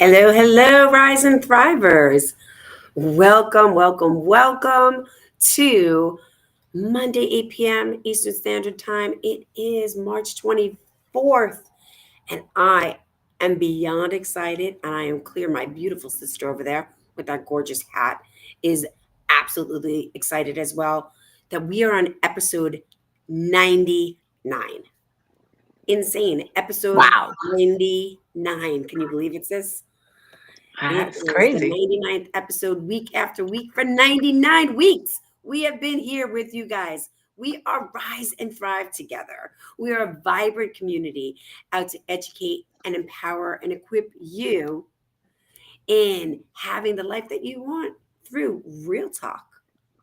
Hello, hello, Rise and Thrivers. Welcome, welcome, welcome to Monday, 8 p.m. Eastern Standard Time. It is March 24th, and I am beyond excited. And I am clear. My beautiful sister over there with that gorgeous hat is absolutely excited as well that we are on episode 99. Insane. Episode Wow, 99. Can you believe it's this? It that's is the crazy. 99th episode, week after week for 99 weeks. We have been here with you guys. We are Rise and Thrive together. We are a vibrant community out to educate and empower and equip you in having the life that you want through real talk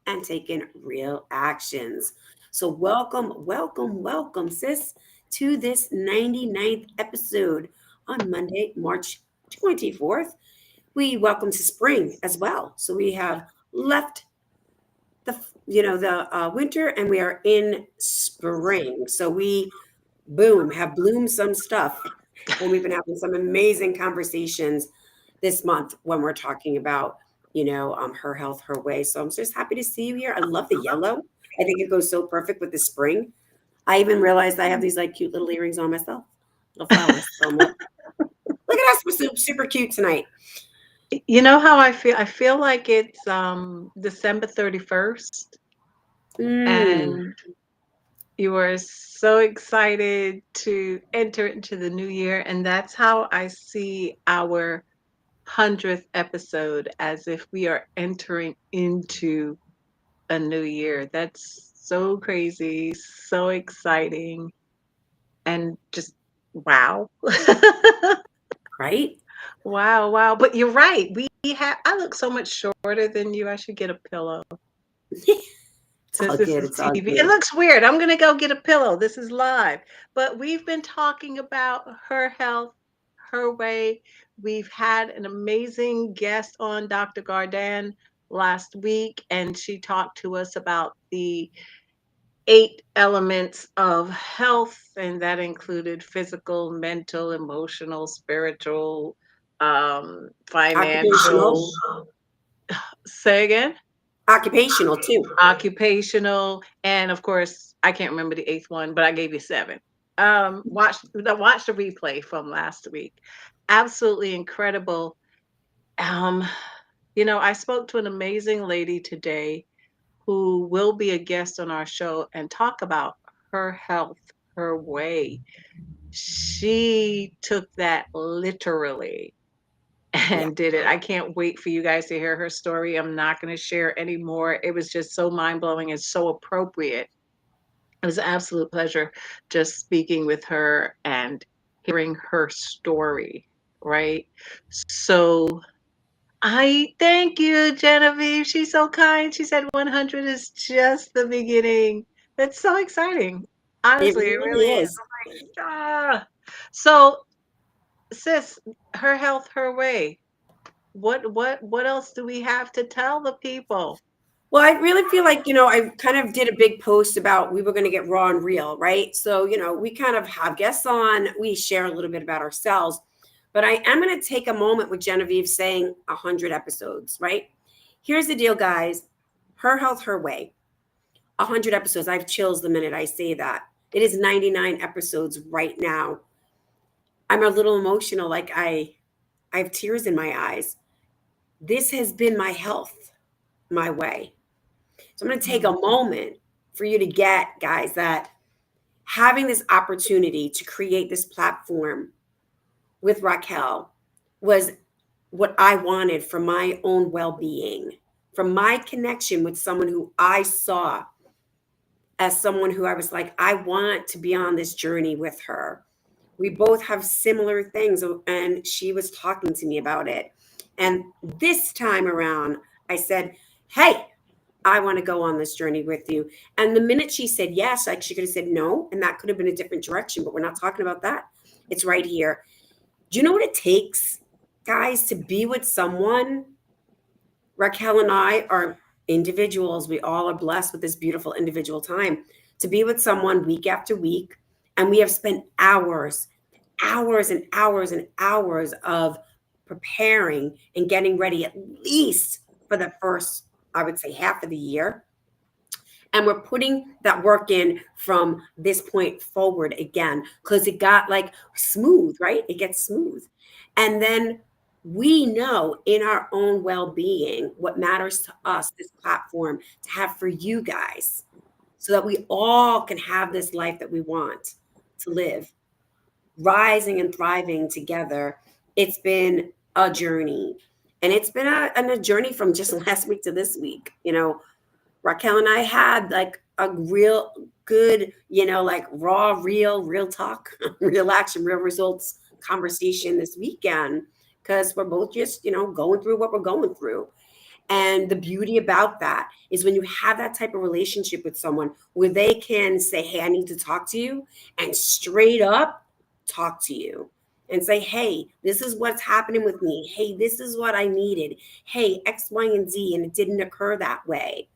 and taking real actions. So, welcome, welcome, welcome, sis, to this 99th episode on Monday, March 24th. We welcome to spring as well. So we have left the winter and we are in spring. So we boom have bloomed some stuff, and we've been having some amazing conversations this month when we're talking about her health, her way. So I'm just happy to see you here. I love the yellow. I think it goes so perfect with the spring. I even realized I have these like cute little earrings on myself, little flowers. So I'm like, look at us, we're super cute tonight. You know how I feel? I feel like it's December 31st Mm. and you are so excited to enter into the new year, and that's how I see our 100th episode, as if we are entering into a new year. That's so crazy, so exciting, and just wow. Right? Wow, wow. But you're right. I look so much shorter than you. I should get a pillow It's since all this good. is It's all TV. It good. looks weird. I'm gonna go get a pillow. This is live. But we've been talking about her health, her way. We've had an amazing guest on, Dr. Gardan, last week, and she talked to us about the 8 elements of health, and that included physical, mental, emotional, spiritual, Occupational. financial. Say again? Occupational too. Occupational, and of course, I can't remember the eighth one, but I gave you seven. Watch the replay from last week. Absolutely incredible. Um, I spoke to an amazing lady today who will be a guest on our show and talk about her health, her way. She took that literally Yeah. and did it. I can't wait for you guys to hear her story. I'm not going to share any more. It was just so mind blowing and so appropriate. It was an absolute pleasure just speaking with her and hearing her story, right? So I thank you, Genevieve. She's so kind. She said 100 is just the beginning. That's so exciting. It Honestly, it really really is. is. I'm like, ah. So, sis, her health, her way. What else do we have to tell the people? Well, I really feel like, I kind of did a big post about we were going to get raw and real, right? So, we kind of have guests on, we share a little bit about ourselves, but I am going to take a moment with Genevieve saying 100 episodes, right? Here's the deal, guys. Her health, her way. 100 episodes. I have chills the minute I say that. It is 99 episodes right now. I'm a little emotional. Like I have tears in my eyes. This has been my health, my way. So I'm going to take a Mm. moment for you to get, guys, that having this opportunity to create this platform with Raquel was what I wanted for my own well being, from my connection with someone who I saw as someone who I was like, I want to be on this journey with her. We both have similar things, and she was talking to me about it. And this time around, I said, hey, I want to go on this journey with you. And the minute she said yes, like she could have said no, and that could have been a different direction, but we're not talking about that. It's right here. Do you know what it takes, guys, to be with someone? Raquel and I are individuals. We all are blessed with this beautiful individual time to be with someone week after week. And we have spent hours, hours and hours and hours of preparing and getting ready at least for the first, I would say, half of the year. And we're putting that work in from this point forward again because it got like smooth, right? It gets smooth. And then we know in our own well being what matters to us, this platform to have for you guys, so that we all can have this life that we want to live, rising and thriving together. It's been a journey. And it's been a journey from just last week to this week. Raquel and I had like a real good, like raw, real talk, real action, real results conversation this weekend because we're both just, going through what we're going through. And the beauty about that is when you have that type of relationship with someone where they can say, hey, I need to talk to you, and straight up talk to you and say, hey, this is what's happening with me. Hey, this is what I needed. Hey, X, Y, and Z, and it didn't occur that way.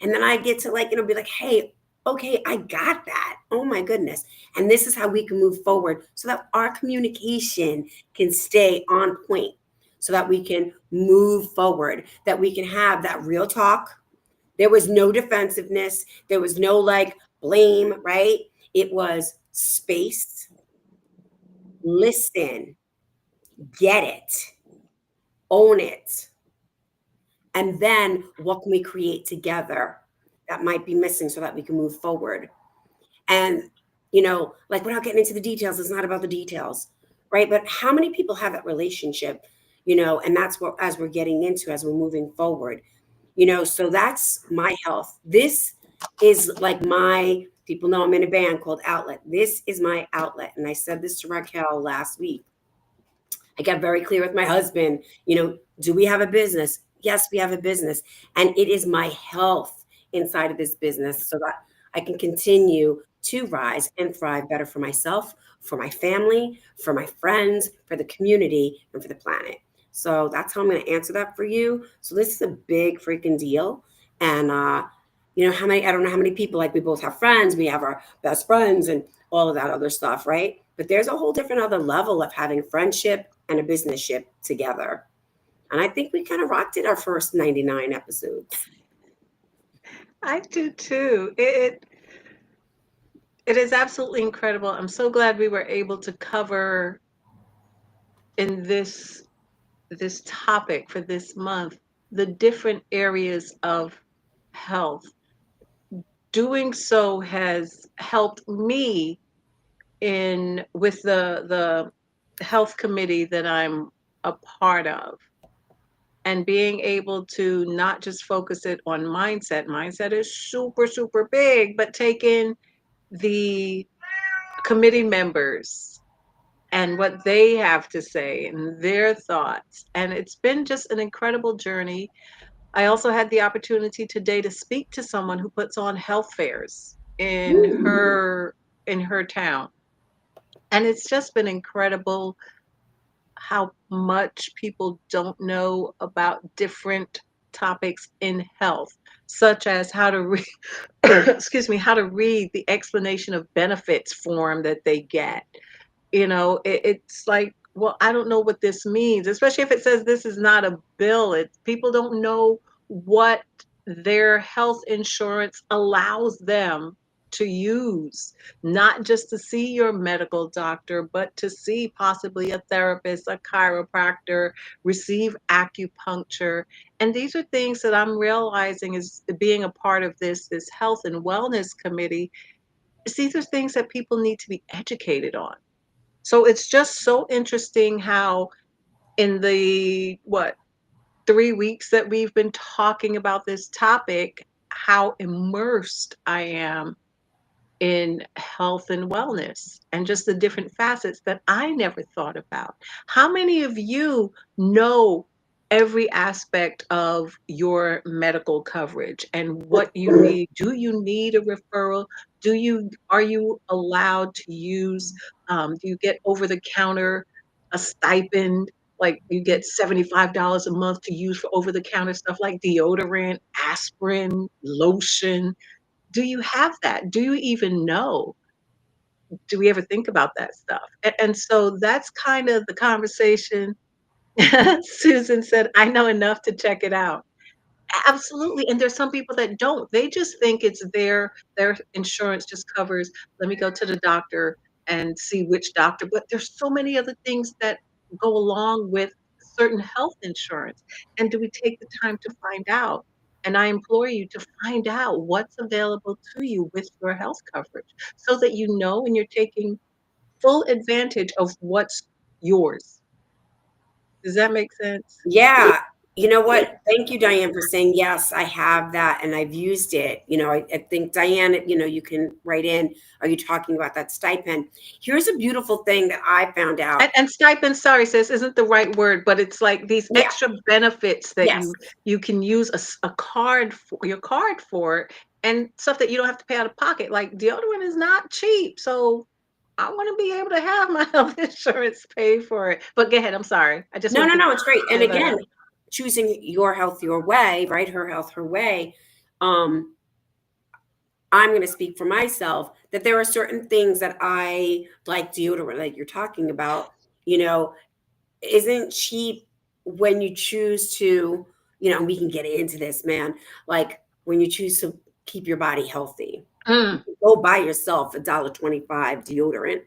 And then I get to like, be like, hey, okay, I got that. Oh my goodness. And this is how we can move forward so that our communication can stay on point, so that we can move forward, that we can have that real talk. There was no defensiveness. There was no like blame, right? It was space, listen, get it, own it. And then what can we create together that might be missing so that we can move forward? And, like without getting into the details, it's not about the details, right? But how many people have that relationship, and that's what, as we're getting into, as we're moving forward, so that's my health. This is like people know I'm in a band called Outlet. This is my outlet. And I said this to Raquel last week. I got very clear with my husband, do we have a business? Yes, we have a business. And it is my health inside of this business so that I can continue to rise and thrive better for myself, for my family, for my friends, for the community, and for the planet. So that's how I'm going to answer that for you. So this is a big freaking deal. And, I don't know how many people, like we both have friends, we have our best friends and all of that other stuff, right? But there's a whole different other level of having friendship and a business ship together. And I think we kind of rocked it our first 99 episodes. I do too. It is absolutely incredible. I'm so glad we were able to cover in this topic for this month the different areas of health. Doing so has helped me in with the health committee that I'm a part of, and being able to not just focus it on mindset. Mindset is super, super big, but taking the committee members and what they have to say and their thoughts. And it's been just an incredible journey. I also had the opportunity today to speak to someone who puts on health fairs Ooh. in her town. And it's just been incredible how much people don't know about different topics in health, such as how to read, excuse me, how to read the explanation of benefits form that they get. It's like, well, I don't know what this means, especially if it says this is not a bill. People don't know what their health insurance allows them to use, not just to see your medical doctor, but to see possibly a therapist, a chiropractor, receive acupuncture. And these are things that I'm realizing is being a part of this health and wellness committee. These are things that people need to be educated on. So it's just so interesting how in the 3 weeks that we've been talking about this topic, how immersed I am in health and wellness and just the different facets that I never thought about. How many of you know every aspect of your medical coverage and what you need? Do you need a referral? Are you allowed to use, do you get over the counter a stipend? Like you get $75 a month to use for over the counter stuff like deodorant, aspirin, lotion. Do you have that? Do you even know? Do we ever think about that stuff? And so that's kind of the conversation Susan said, I know enough to check it out. Absolutely, and there's some people that don't. They just think it's their insurance just covers, "Let me go to the doctor and see which doctor," but there's so many other things that go along with certain health insurance, and do we take the time to find out? And I implore you to find out what's available to you with your health coverage so that you know and you're taking full advantage of what's yours. Does that make sense? Yeah. You know what? Thank you, Diane, for saying yes. I have that and I've used it. I think Diane, you can write in. Are you talking about that stipend? Here's a beautiful thing that I found out. And stipend, sorry, sis, isn't the right word, but it's like these Yeah. extra benefits that Yes. you can use a card for your card for and stuff that you don't have to pay out of pocket. Like deodorant is not cheap, so I want to be able to have my health insurance pay for it. But go ahead, I'm sorry. I just No, want no, to no. It's great. And clear that again, up. choosing your health your way, right? Her health her way. Um, I'm going to speak for myself that there are certain things that I like deodorant, like you're talking about, you know, isn't cheap when you choose to, we can get into this, man. Like when you choose to keep your body healthy, Mm, go buy yourself $1.25 deodorant,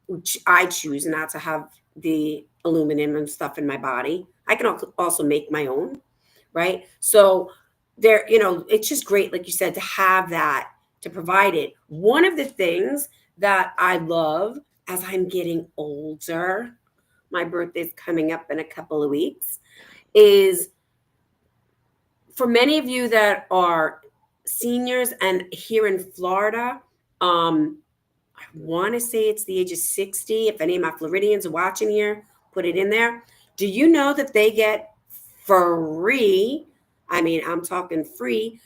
which I choose not to have the aluminum and stuff in my body. I can also make my own, right? So there, it's just great, like you said, to have that, to provide it. One of the things that I love as I'm getting older, my birthday's coming up in a couple of weeks, is for many of you that are seniors and here in Florida, I want to say it's the age of 60. If any of my Floridians are watching here, put it in there. Do you know that they get free? I mean, I'm talking free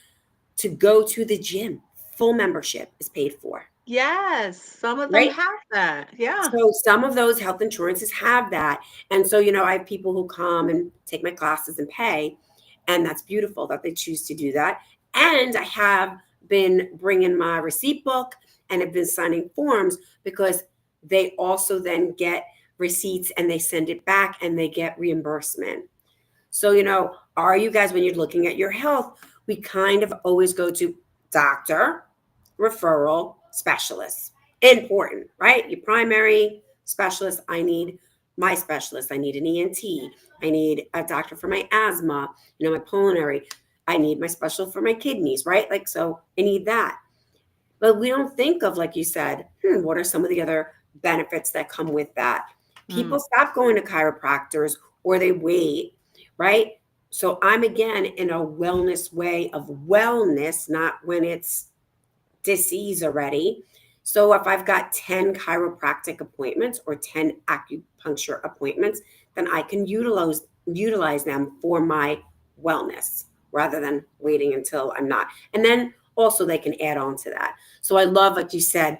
to go to the gym. Full membership is paid for, yes, some of them right? have that. Yeah. So some of those health insurances have that. And so, I have people who come and take my classes and pay. And that's beautiful that they choose to do that. And I have been bringing my receipt book and have been signing forms because they also then get receipts and they send it back and they get reimbursement. So, are you guys, when you're looking at your health, we kind of always go to doctor, referral, specialist. Important, right? Your primary specialist, I need my specialist. I need an ENT. I need a doctor for my asthma, my pulmonary. I need my specialist for my kidneys, right? Like, so I need that. But we don't think of, like you said, what are some of the other benefits that come with that? People Mm. stop going to chiropractors or they wait, right? So I'm again in a wellness way of wellness, not when it's disease already. So if I've got 10 chiropractic appointments or 10 acupuncture appointments, then I can utilize them for my wellness rather than waiting until I'm not. And then also they can add on to that. So I love, like you said,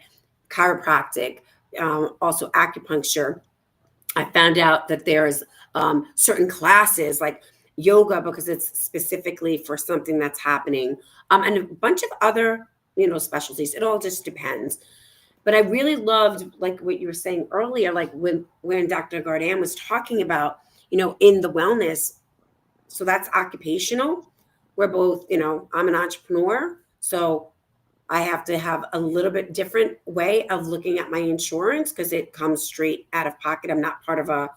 chiropractic, also acupuncture. I found out that there's certain classes like yoga because it's specifically for something that's happening, and a bunch of other specialties. It all just depends. But I really loved like what you were saying earlier, like when Dr. Gardan was talking about in the wellness. So that's occupational. We're both, I'm an entrepreneur, so I have to have a little bit different way of looking at my insurance because it comes straight out of pocket. I'm not part of a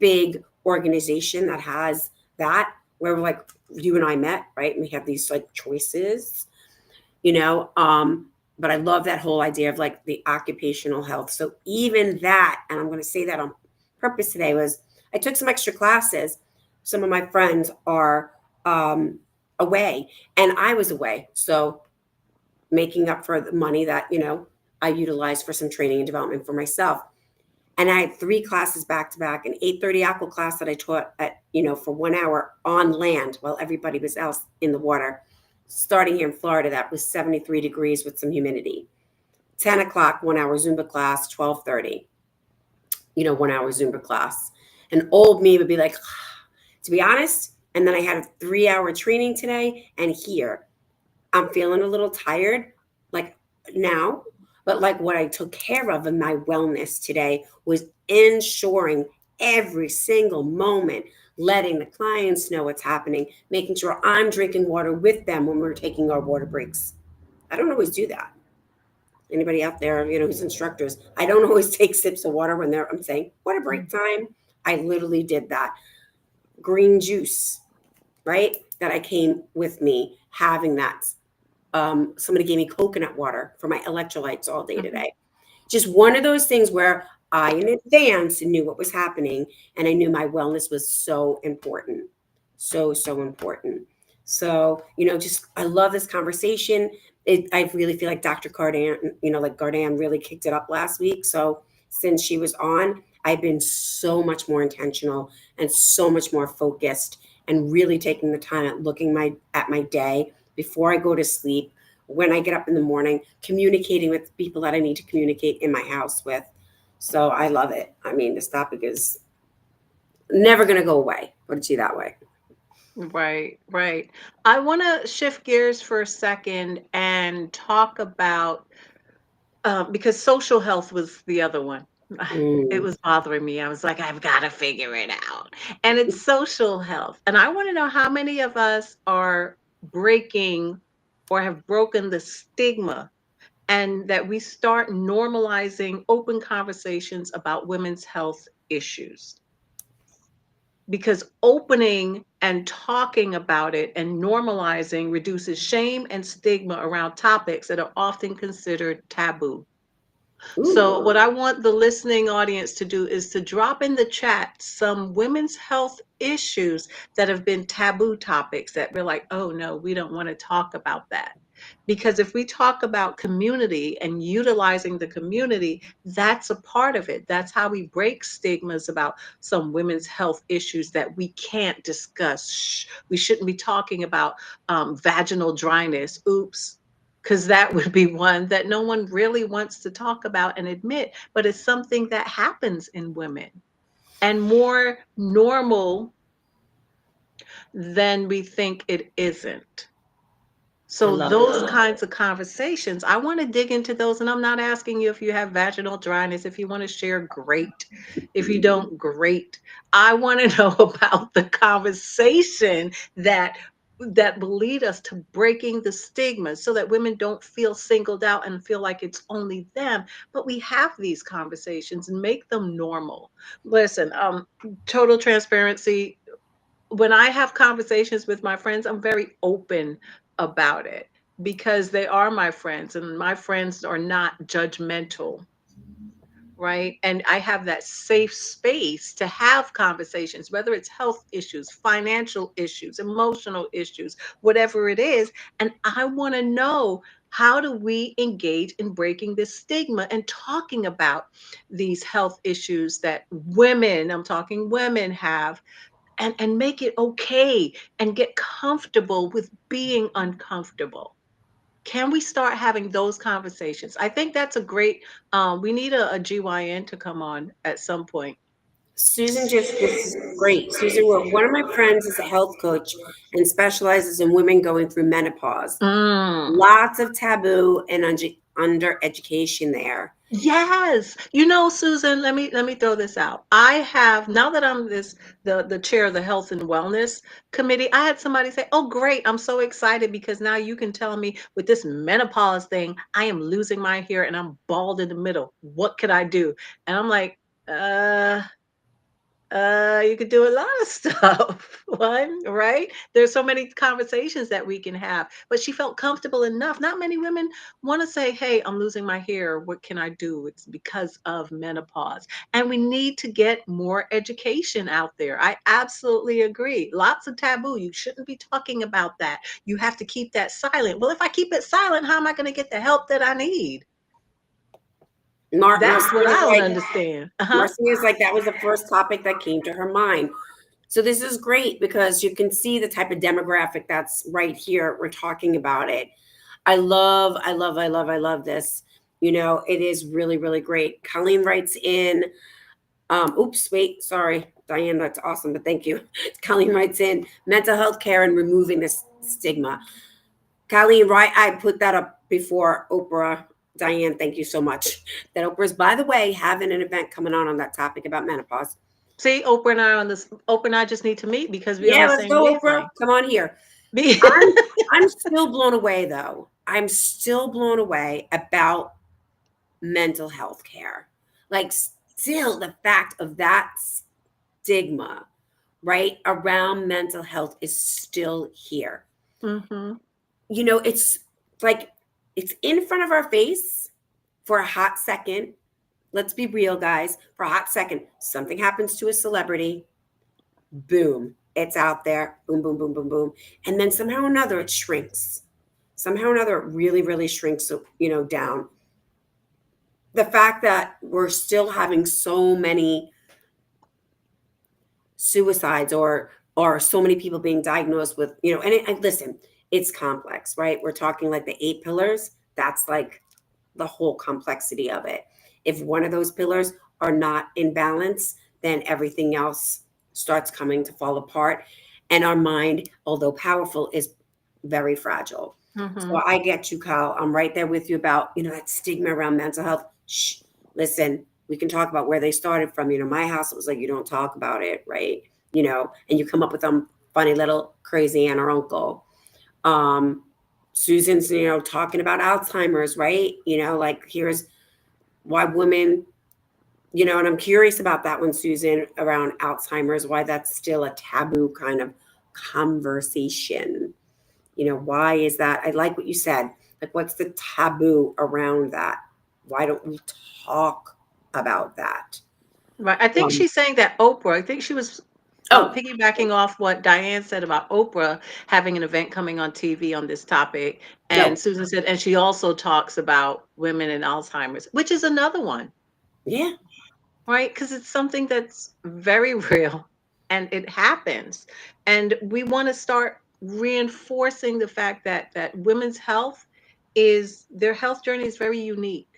big organization that has that where like you and I met, right? And we have these like choices, you know. But I love that whole idea of like the occupational health. So even that, and I'm going to say that on purpose today, was I took some extra classes. Some of my friends are away, and I was away, so making up for the money that I utilized for some training and development for myself. And I had 3 classes back to back, an 8:30 aqua class that I taught at, for 1 hour on land while everybody was else in the water. Starting here in Florida, that was 73 degrees with some humidity. 10 o'clock, 1 hour Zumba class, 12:30, 1 hour Zumba class. And old me would be like, to be honest, and then I had a 3-hour training today, and here I'm feeling a little tired, like now, but like what I took care of in my wellness today was ensuring every single moment, letting the clients know what's happening, making sure I'm drinking water with them when we're taking our water breaks. I don't always do that. Anybody out there, who's instructors, I don't always take sips of water when I'm saying water break time. I literally did that. Green juice, right? That I came with me having that. Somebody gave me coconut water for my electrolytes all day Mhm. today. Just one of those things where I, in advance, knew what was happening, and I knew my wellness was so important. So, so important. So, just I love this conversation. I really feel like Dr. Cardan, like Gardan really kicked it up last week. So, since she was on, I've been so much more intentional and so much more focused and really taking the time at looking at my day before I go to sleep, when I get up in the morning, communicating with people that I need to communicate in my house with. So I love it. I mean, this topic is never going to go away. Put it to you that way. Right, right. I want to shift gears for a second and talk about because social health was the other one. It Mm. was bothering me. I was like, I've got to figure it out. And it's social health. And I want to know how many of us are breaking or have broken the stigma and that we start normalizing open conversations about women's health issues. Because opening and talking about it and normalizing reduces shame and stigma around topics that are often considered taboo. So, Ooh, what I want the listening audience to do is to drop in the chat some women's health issues that have been taboo topics that we're like, oh no, we don't want to talk about that. Because if we talk about community and utilizing the community, that's a part of it. That's how we break stigmas about some women's health issues that we can't discuss. Shh, we shouldn't be talking about vaginal dryness. Oops, because that would be one that no one really wants to talk about and admit, but it's something that happens in women and more normal than we think it isn't. I So love it. those kinds of conversations, I want to dig into those. And I'm not asking you if you have vaginal dryness. If you want to share, great. If you don't, great. I want to know about the conversation that will lead us to breaking the stigma so that women don't feel singled out and feel like it's only them, but we have these conversations and make them normal. Listen, total transparency, when I have conversations with my friends, I'm very open about it because they are my friends and my friends are not judgmental, right? And I have that safe space to have conversations, whether it's health issues, financial issues, emotional issues, whatever it is. And I want to know, how do we engage in breaking this stigma and talking about these health issues that women, I'm talking women, have, and make it okay and get comfortable with being uncomfortable. Can we start having those conversations? I think that's a great, we need a GYN to come on at some point. Susan, just this is great. Susan, one of my friends is a health coach and specializes in women going through menopause. Mm. Lots of taboo and under education there. Yes. You know, Susan, let me throw this out. I have, now that I'm the chair of the health and wellness committee, I had somebody say, "Oh, great. I'm so excited because now you can tell me with this menopause thing, I am losing my hair and I'm bald in the middle. What could I do?" And I'm like, you could do a lot of stuff. One, right? There's so many conversations that we can have. But she felt comfortable enough. Not many women want to say, "Hey, I'm losing my hair. What can I do?" It's because of menopause. And we need to get more education out there. I absolutely agree. Lots of taboo. You shouldn't be talking about that. You have to keep that silent. Well, if I keep it silent, how am I going to get the help that I need? That's what I Marcia's don't like, understand. Uh-huh. Marcia's like, that was the first topic that came to her mind. So this is great because you can see the type of demographic that's right here. We're talking about it. I love this. It is really, really great. Colleen writes in, oops, wait, sorry, Diane, that's awesome, but thank you. Colleen writes in mental health care and removing this stigma. Colleen, right? I put that up before Oprah. Diane, thank you so much. That Oprah's, by the way, having an event coming on that topic about menopause. See, Oprah and I on this. Oprah and I just need to meet because we're on Yeah, the let's same go, Oprah. wavelength. Come on here. Me- I'm still blown away though. I'm still blown away about mental health care. Like still the fact of that stigma, right, around mental health is still here. hmm It's like it's in front of our face for a hot second. Let's be real, guys. For a hot second, something happens to a celebrity, boom, it's out there, boom, boom, boom, boom, boom. And then somehow or another it shrinks. Somehow or another it really, really shrinks, down. The fact that we're still having so many suicides or so many people being diagnosed with, and listen, it's complex, right? We're talking like the 8 pillars. That's like the whole complexity of it. If one of those pillars are not in balance, then everything else starts coming to fall apart. And our mind, although powerful, is very fragile. hmm So I get you, Kyle. I'm right there with you about, that stigma around mental health. Shh, listen, we can talk about where they started from. My house, it was like, you don't talk about it, right? And you come up with some funny little crazy aunt or uncle. Um, Susan's, talking about Alzheimer's, right? Like here's why women, and I'm curious about that one, Susan, around Alzheimer's, why that's still a taboo kind of conversation. Why is that? I like what you said. Like, what's the taboo around that? Why don't we talk about that? Right. I think Um, she's saying that Oprah. I think she was oh, piggybacking off what Diane said about Oprah having an event coming on TV on this topic, and no, Susan said, and she also talks about women and Alzheimer's, which is another one, yeah, right? Because it's something that's very real, and it happens, and we want to start reinforcing the fact that women's health is their health journey is very unique.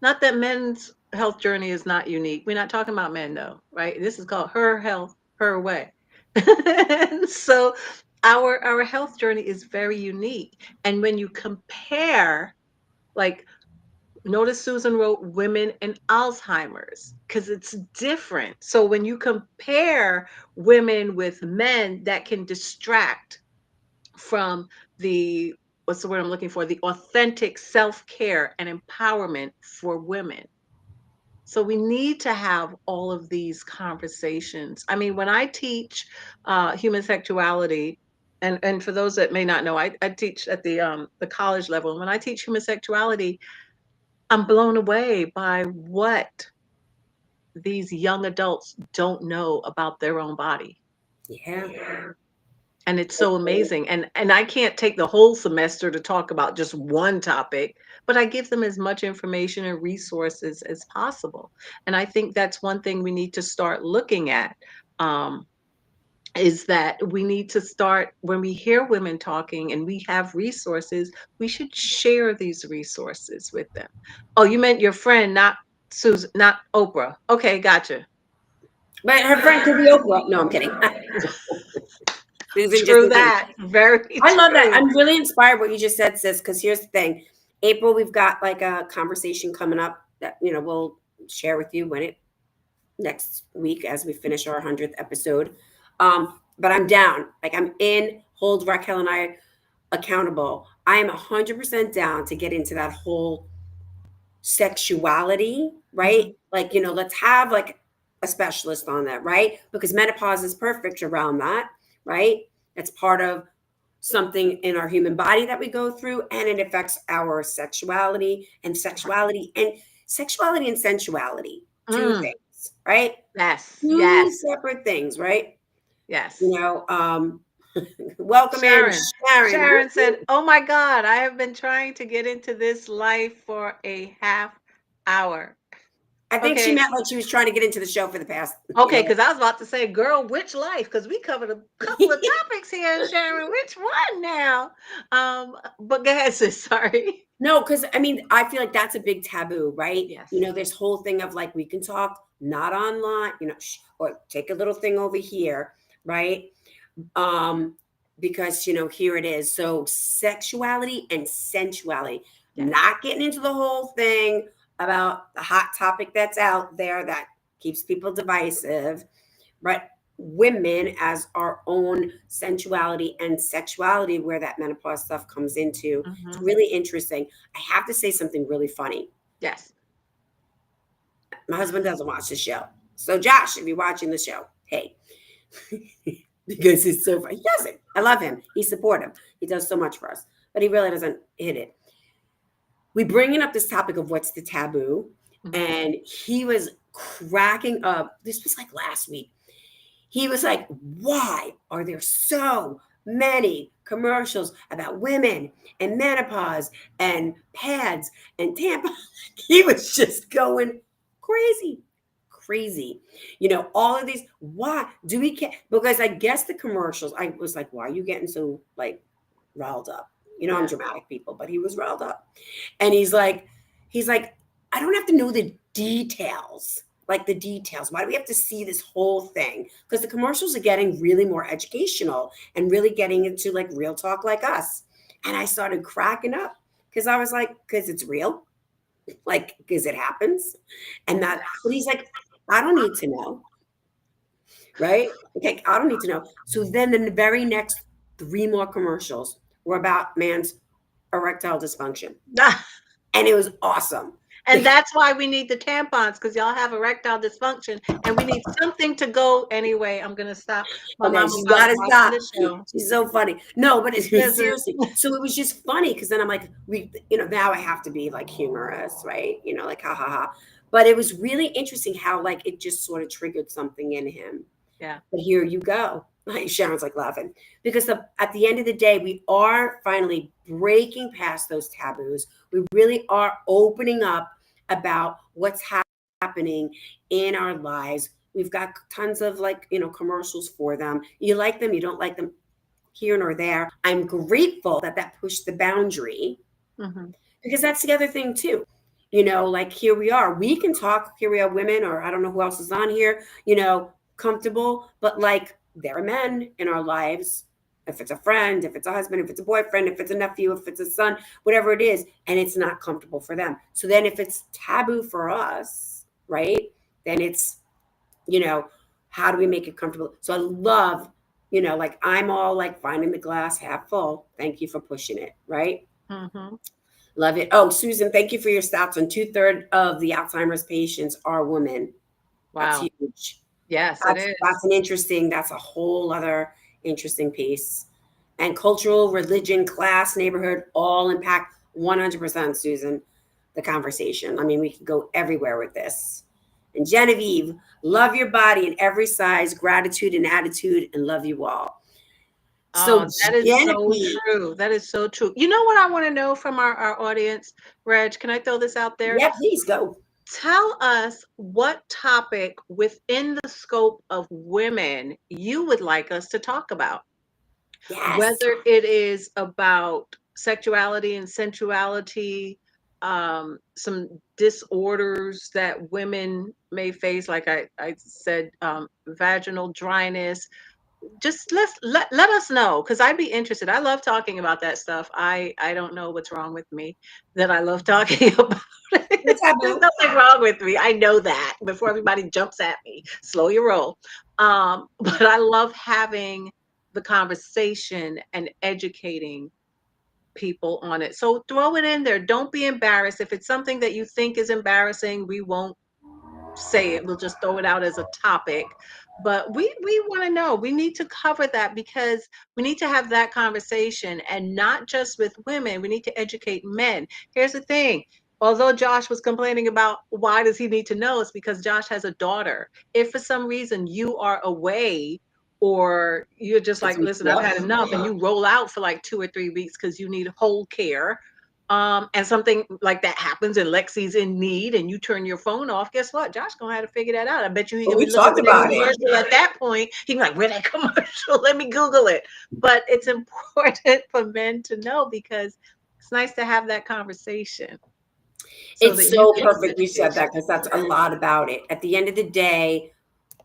Not that men's health journey is not unique. We're not talking about men though, right? This is called her health, her way. So our health journey is very unique. And when you compare, like notice Susan wrote women and Alzheimer's because it's different. So when you compare women with men, that can distract from the what's the word I'm looking for? The authentic self-care and empowerment for women. So we need to have all of these conversations. I mean, when I teach human sexuality, and for those that may not know, I teach at the college level. And when I teach human sexuality, I'm blown away by what these young adults don't know about their own body. yeah. And it's so amazing, and I can't take the whole semester to talk about just one topic, but I give them as much information and resources as possible. And I think that's one thing we need to start looking at, um, is that we need to start when we hear women talking and we have resources, we should share these resources with them. Oh, you meant your friend, not Susan, not Oprah. Okay, gotcha. But her friend could be Oprah. No, I'm kidding. Susan, just True in case. that. Very I love that. true. I'm really inspired what you just said, sis, because here's the thing. April, we've got like a conversation coming up that, we'll share with you when it next week as we finish our 100th episode. But I'm down. Like I'm in, hold Raquel and I accountable. I am 100% down to get into that whole sexuality, right? Mhm. Like, let's have like a specialist on that, right? Because menopause is perfect around that, right? It's part of something in our human body that we go through, and it affects our sexuality and sensuality, two Mm. things, right? Yes, Two yes, separate things, right? yes. You know, um, welcome in Sharon. Sharon. Sharon said, Woo-hoo. "Oh my God, I have been trying to get into this life for a half hour." I think she Okay, meant like she was trying to get into the show for the past, okay, because I was about to say, girl, which life? Because we covered a couple of know. topics here, Sharon. Which one now? But go ahead, sis. Sorry. No, because I mean, I feel like that's a big taboo, right? Yes. This whole thing of like we can talk not online, or take a little thing over here, right? Um, because here it is. So sexuality and sensuality, Yes. not getting into the whole thing about the hot topic that's out there that keeps people divisive, but women as our own sensuality and sexuality, where that menopause stuff comes into. It's Mhm. really interesting. I have to say something really funny. Yes. My husband doesn't watch the show. So, Josh, if you're watching the show, hey, because he's so funny. He doesn't. I love him. He's supportive. He does so much for us, but he really doesn't hit it. We bringing up this topic of what's the taboo, Mhm. and he was cracking up. This was like last week. He was like, why are there so many commercials about women and menopause and pads and tampons? He was just going crazy, crazy. All of these, why do we care? Because I guess the commercials, I was like, why are you getting so like riled up? I'm Yeah. dramatic people, but he was riled up. And he's like, I don't have to know the details, like the details. Why do we have to see this whole thing? Because the commercials are getting really more educational and really getting into like real talk like us. And I started cracking up because I was like, because it's real, like, because it happens. And but he's like, I don't need to know. Right? Okay, I don't need to know. So then in the very next three more commercials were about man's erectile dysfunction. And it was awesome. And that's why we need the tampons, because y'all have erectile dysfunction and we need something to go anyway. I'm gonna stop. My Okay, mom she's about got to watching stop. the show. She's so funny. No, but it's Listen. seriously. So it was just funny because then I'm like, now I have to be like humorous, right? Like ha ha ha. But it was really interesting how like it just sort of triggered something in him. Yeah. But here you go. Sharon's like laughing because at the end of the day, we are finally breaking past those taboos. We really are opening up about what's happening in our lives. We've got tons of like, commercials for them. You like them, you don't like them, here nor there. I'm grateful that pushed the boundary Mhm. because that's the other thing too. Like here we are. We can talk, here we are women, or I don't know who else is on here, comfortable, but like there are men in our lives. If it's a friend, if it's a husband, if it's a boyfriend, if it's a nephew, if it's a son, whatever it is, and it's not comfortable for them. So then if it's taboo for us, right? Then it's, you know, how do we make it comfortable? So I love, like I'm all like finding the glass half full. Thank you for pushing it, right? Mhm. Love it. Oh, Susan, thank you for your stats on 2/3 of the Alzheimer's patients are women. That's Wow. huge. Yes, it That's is. an interesting, that's a whole other interesting piece. And cultural, religion, class, neighborhood all impact 100%, Susan, the conversation. I mean, we could go everywhere with this. And Genevieve, love your body in every size, gratitude and attitude, and love you all. So Oh, that is so Genevieve, true. That is so true. You know what I want to know from our audience, Reg? Can I throw this out there? yeah, please go. Tell us what topic within the scope of women you would like us to talk about. Yes. Whether it is about sexuality and sensuality, some disorders that women may face, like I said, vaginal dryness, just let us know, because I'd be interested. I love talking about that stuff. I don't know what's wrong with me that I love talking about it. What's There's taboo? nothing wrong with me. I know that before everybody jumps at me. Slow your roll. But I love having the conversation and educating people on it. So throw it in there. Don't be embarrassed. If it's something that you think is embarrassing, we won't say it. We'll just throw it out as a topic. But we want to know. We need to cover that because we need to have that conversation, and not just with women. We need to educate men. Here's the thing. Although Josh was complaining about why does he need to know, it's because Josh has a daughter. If for some reason you are away, or you're just like, listen, I've Yep. had enough, and you roll out for like 2 or 3 weeks because you need whole care, and something like that happens and Lexi's in need and you turn your phone off, guess what? Josh gonna have to figure that out. I bet you he But gonna we be looking talked for that about it. commercial at that point. He be like, where that commercial? Let me Google it. But it's important for men to know because it's nice to have that conversation so It's that you so get some perfect you said education. that because that's a lot about it. At the end of the day,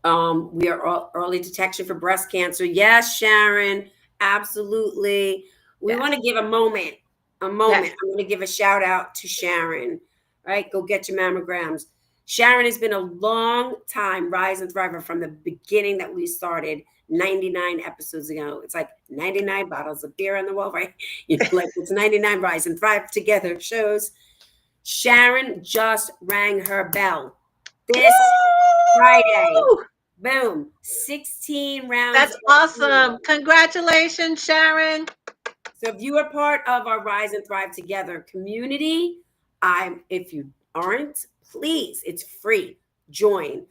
we are early detection for breast cancer. Yes, Sharon, absolutely. We Yes. want to give a moment, a Yes. moment. I'm going to give a shout out to Sharon. Right, go get your mammograms. Sharon has been a long time Rise and Thriver from the beginning that we started 99 episodes ago. It's like 99 bottles of beer on the wall, right? You know, like it's 99 Rise and Thrive together shows. Sharon just rang her bell this Friday. Woo! Boom. 16 rounds That's of awesome. freedom. Congratulations, Sharon. So if you are part of our Rise and Thrive Together community, if you aren't, please, it's free. Join.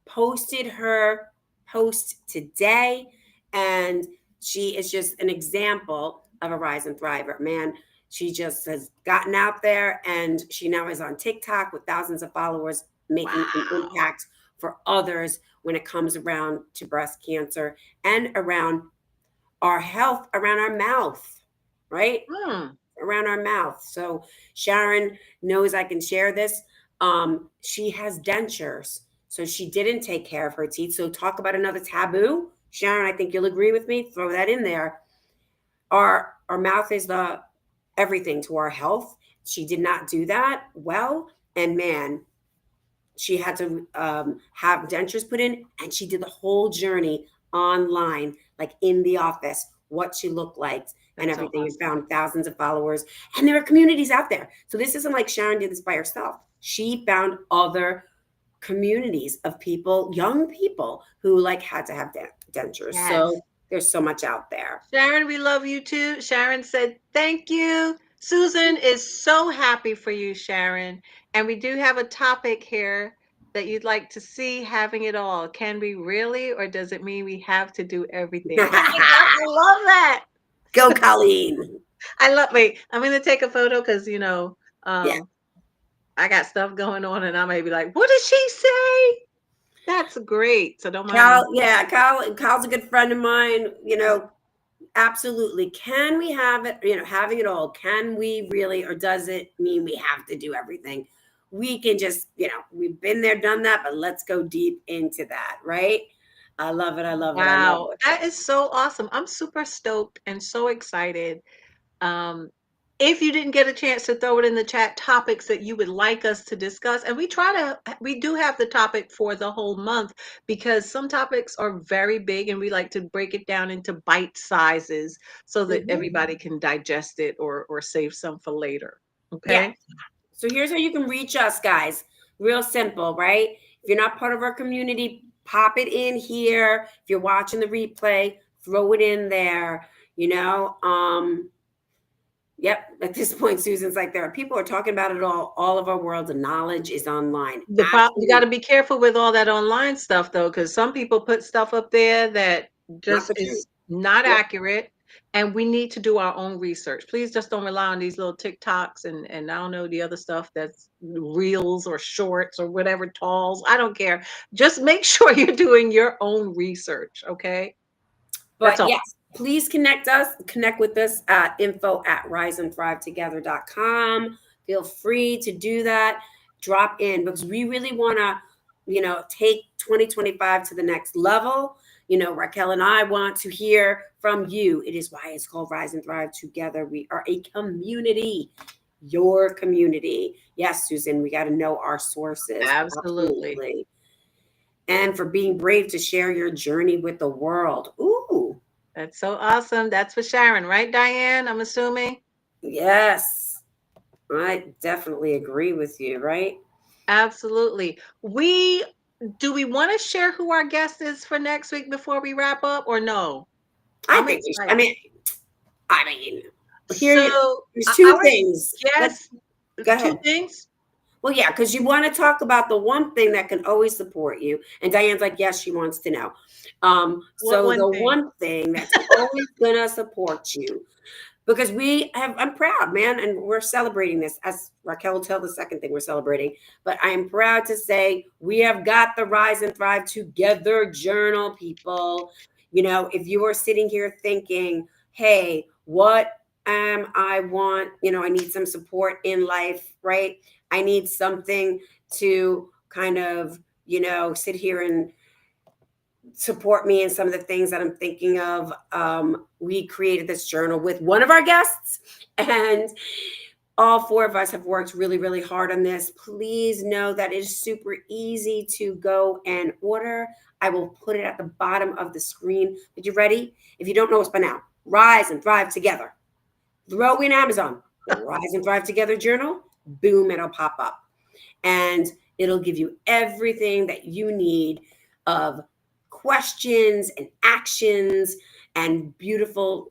Posted her post today, and she is just an example of a Rise and Thriver. Man, she just has gotten out there, and she now is on TikTok with thousands of followers, making an Wow. impact for others when it comes around to breast cancer and around our health around our mouth, right? Hmm. Around our mouth. So Sharon knows I can share this. She has dentures, so she didn't take care of her teeth. So talk about another taboo. Sharon, I think you'll agree with me. Throw that in there. Our mouth is the everything to our health. She did not do that well, and man, she had to have dentures put in, and she did the whole journey online, like in the office, what she looked like and That's so everything, and awesome. found thousands of followers. And there are communities out there. So this isn't like Sharon did this by herself. She found other communities of people, young people who like had to have dentures. Yes. So there's so much out there. Sharon, we love you too. Sharon said, thank you. Susan is so happy for you, Sharon. And we do have a topic here that you'd like to see having it all. Can we really, or does it mean we have to do everything? Oh my God, I love that. Go, Colleen. Wait, I'm going to take a photo because, Yeah. um, I got stuff going on and I may be like, what did she say? That's great. So don't mind me. Kyle's a good friend of mine. Absolutely. Can we have it, having it all? Can we really, or does it mean we have to do everything? We can just, we've been there, done that, but let's go deep into that, right? I love it. I love it. I love Wow, it. that is so awesome. I'm super stoked and so excited. Um, if you didn't get a chance to throw it in the chat, topics that you would like us to discuss, and we do have the topic for the whole month because some topics are very big and we like to break it down into bite sizes so that Mhm. everybody can digest it or save some for later. Yeah. Okay? So here's how you can reach us, guys. Real simple, right? If you're not part of our community, pop it in here. If you're watching the replay, throw it in there. You know, Yep. At this point, Susan's like, there are people who are talking about it all. All of our world of knowledge is online. You got Absolutely to be careful with all that online stuff though, because some people put stuff up there that not just the truth. is not Yep. accurate, and we need to do our own research. Please just don't rely on these little TikToks and I don't know the other stuff that's reels or shorts or whatever talls. I don't care. Just make sure you're doing your own research. Okay, that's But all. yes, please connect with us at info@riseandthrivetogether.com. Feel free to do that. Drop in because we really want to, take 2025 to the next level. Raquel and I want to hear from you. It is why it's called Rise and Thrive Together. We are a community, your community. Yes, Susan, we got to know our sources. Absolutely. Absolutely. And for being brave to share your journey with the world. Ooh. That's so awesome. That's for Sharon, right, Diane? I'm assuming. Yes, I definitely agree with you, right? Absolutely. We want to share who our guest is for next week before we wrap up or no? I I'm think we should. excited. I mean, So there's two our things. Let's guest, go two ahead. things. Well, yeah, because you want to talk about the one thing that can always support you. And Diane's like, yes, she wants to know. What So one the thing? one thing that's always gonna support you, because I'm proud, man, and we're celebrating this. As Raquel will tell, the second thing we're celebrating, but I am proud to say we have got the Rise and Thrive Together journal, people. If you are sitting here thinking, hey, what am I want, I need some support in life, right? I need something to kind of, sit here and support me in some of the things that I'm thinking of. We created this journal with one of our guests, and all four of us have worked really, really hard on this. Please know that it is super easy to go and order. I will put it at the bottom of the screen. But you ready? If you don't know us by now, Rise and Thrive Together. Throw in Amazon, the Rise and Thrive Together journal. Boom, it'll pop up. And it'll give you everything that you need of questions and actions and beautiful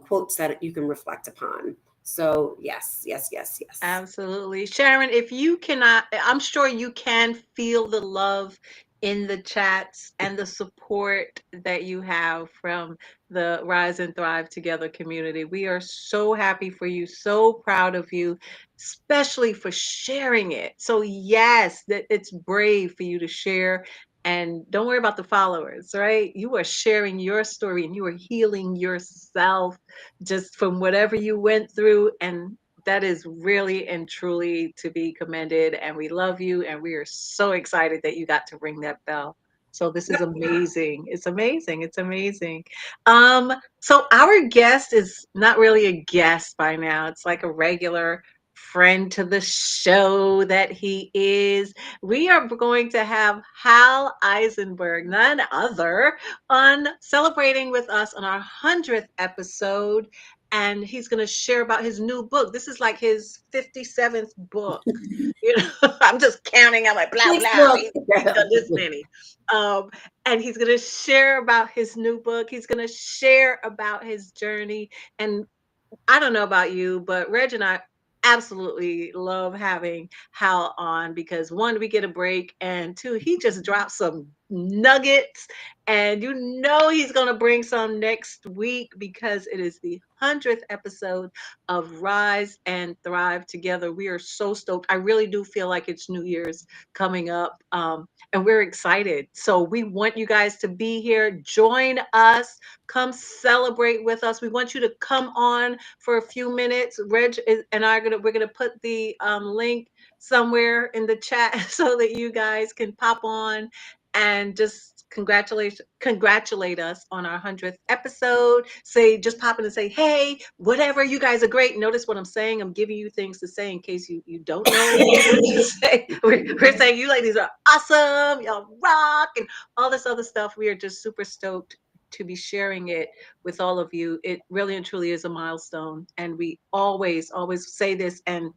quotes that you can reflect upon. So yes, yes, yes, yes. Absolutely. Sharon, if you cannot, I'm sure you can feel the love in the chats and the support that you have from the Rise and Thrive Together community. We are so happy for you, so proud of you, especially for sharing it. So, yes, that it's brave for you to share. And don't worry about the followers, right? You are sharing your story and you are healing yourself just from whatever you went through. And that is really and truly to be commended. And we love you. And we are so excited that you got to ring that bell. So this is amazing. It's amazing. It's amazing. So our guest is not really a guest by now. It's like a regular friend to the show that he is. We are going to have Hal Eisenberg, none other, on celebrating with us on our 100th episode, and he's going to share about his new book. This is like his 57th book. You know, I'm just counting. I'm like, blah, Thanks, blah. Brooke. He's done this many. Um, and he's going to share about his new book. He's going to share about his journey. And I don't know about you, but Reg and I absolutely love having Hal on because one, we get a break, and two, he just drops some nuggets, and you know he's going to bring some next week because it is the 100th episode of Rise and Thrive Together. We are so stoked. I really do feel like it's New Year's coming up, and we're excited. So we want you guys to be here. Join us. Come celebrate with us. We want you to come on for a few minutes. Reg and I are we're gonna put the link somewhere in the chat so that you guys can pop on and just congratulate us on our 100th episode. Say, just pop in and say, hey, whatever, you guys are great. Notice what I'm saying. I'm giving you things to say in case you don't know what to say. We're saying you ladies are awesome, y'all rock, and all this other stuff. We are just super stoked to be sharing it with all of you. It really and truly is a milestone. And we always, always say this, and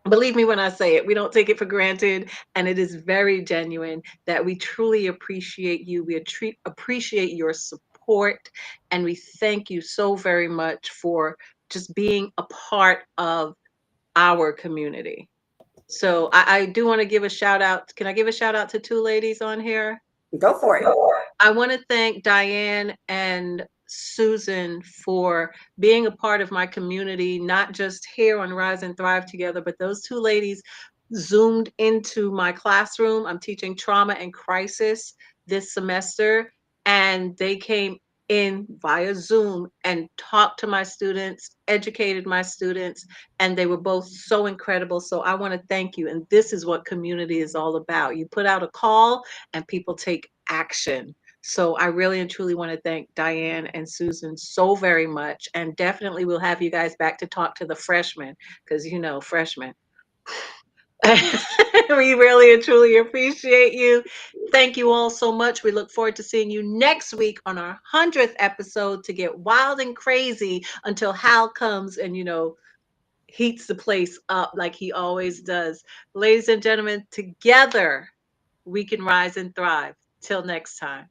believe me when I say it, we don't take it for granted. And it is very genuine that we truly appreciate you. We appreciate your support. And we thank you so very much for just being a part of our community. So I do want to give a shout out. Can I give a shout out to two ladies on here? Go for it. I want to thank Diane and Susan for being a part of my community, not just here on Rise and Thrive Together, but those two ladies zoomed into my classroom. I'm teaching trauma and crisis this semester, and they came in via Zoom and talked to my students, educated my students, and they were both so incredible. So I want to thank you. And this is what community is all about. You put out a call and people take action. So I really and truly want to thank Diane and Susan so very much. And definitely we'll have you guys back to talk to the freshmen because, you know, freshmen. We really and truly appreciate you. Thank you all so much. We look forward to seeing you next week on our 100th episode to get wild and crazy until Hal comes and, you know, heats the place up like he always does. Ladies and gentlemen, together we can rise and thrive. Till next time.